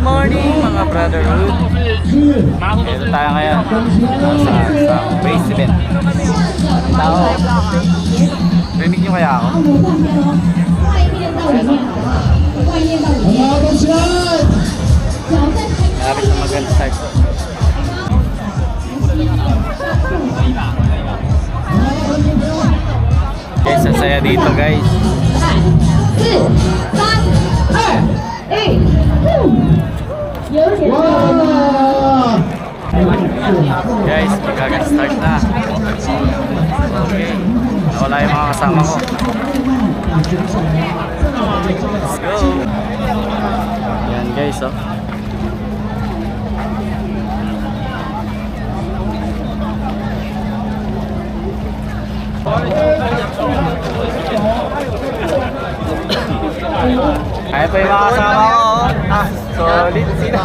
morning mga brotherhood. Dito tayo ngayon sa race event. Tao, rinig nyo kaya ako? Malapit na mag-start. Guys, ang saya dito guys. Guys, magkaka-start na. Okay, wala yung mga kasama ko. Let's go. Yan guys, oh. Kaya pa yung mga kasama ko. Solid sila.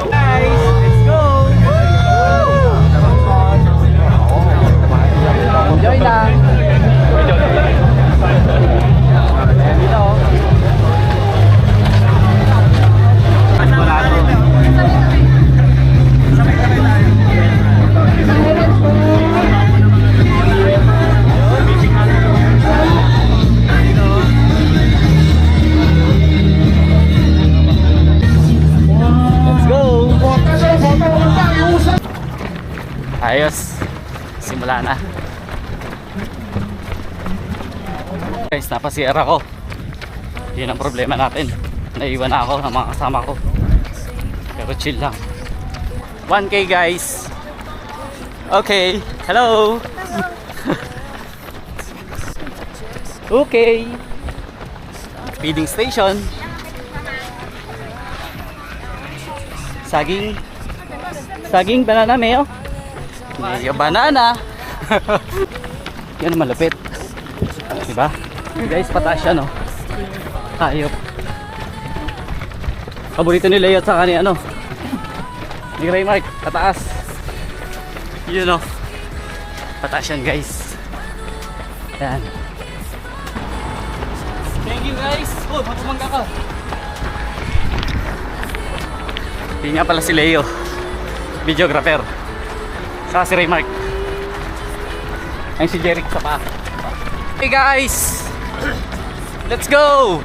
Guys, let's go! Enjoy lang! Ayos, simula na. Guys, napasira ko. Yun ang problema natin. Naiwan na ako ng mga kasama ko. Pero chill lang. 1K guys. Okay, hello. Okay. Feeding station. Saging banana mayo. Yung banana. Yan malupit. Diba? Guys, pataas siya, no? Hayop. Paborito ni Leo at saka ni ano? Ni Raymark, pataas. Yun, no? Pataas yan, guys. Yan. Thank you, guys. Oh, mapumangga ka. Hindi nga pala si Leo, videographer. Saka si Raymark. Ayun si Jeric sa pa. Hey guys, let's go.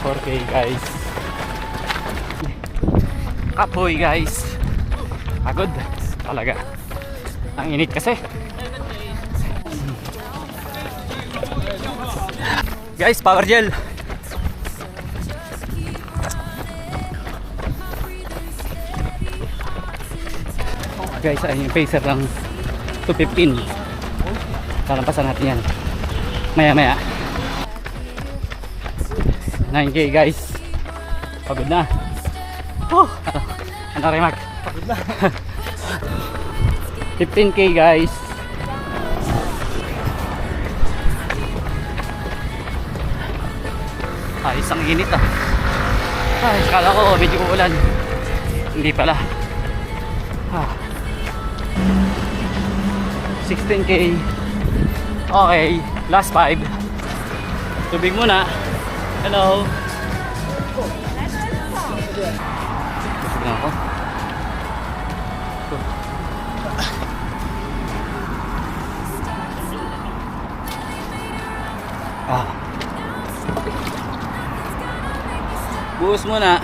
4K guys. Kapoy guys. Pagod talaga. Ang init kasi. Guys, power gel. Guys, ayun yung pacer ng 215. Lalampasan natin yan maya maya. 9K guys. Pagod na. Ano rin Mark? Pagod na. 15K guys. Ayos ang init ah. Ay, kala ko medyo uulan. Hindi pala. 16K. Okay, last 5. Tubig muna. Hello. Busog na ako. Buhos muna.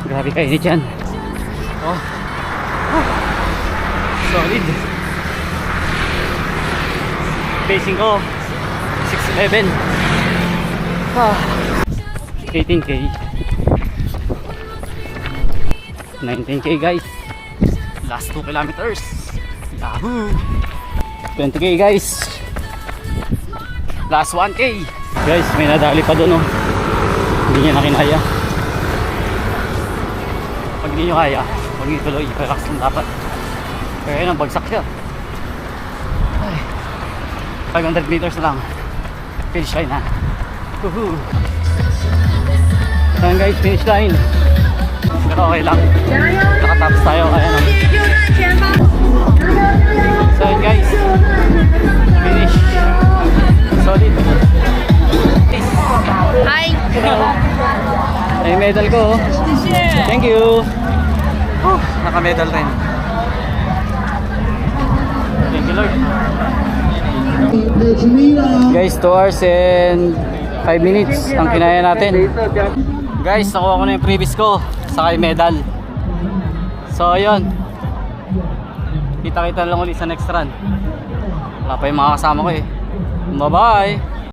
Grabe kainit yan. Solid. Pacing ko 6:11. 18K. 19K guys. Last 2 kilometers. Yahoo! 20K guys. Last 1K. Guys, may nadali pa doon, oh. Hindi niya na kinaya. Pag hindi nyo kaya, huwag nyo tuloy, relax lang dapat. Kaya nang bagsak siya. Ay, 500 meters na lang. Finish line na. Woohoo! Ayan guys, finish line. Pero okay lang. Nakatapos tayo. medal ko. Oh. Thank you. Naka-medal rin. Thank you, Lord. Guys, 2 hours and 5 minutes ang kinaya natin. Guys, nakuha ko na yung previous ko. Saka yung medal. So, ayun. Kita-kita lang ulit sa next run. Wala pa yung mga kasama ko eh. Bye-bye!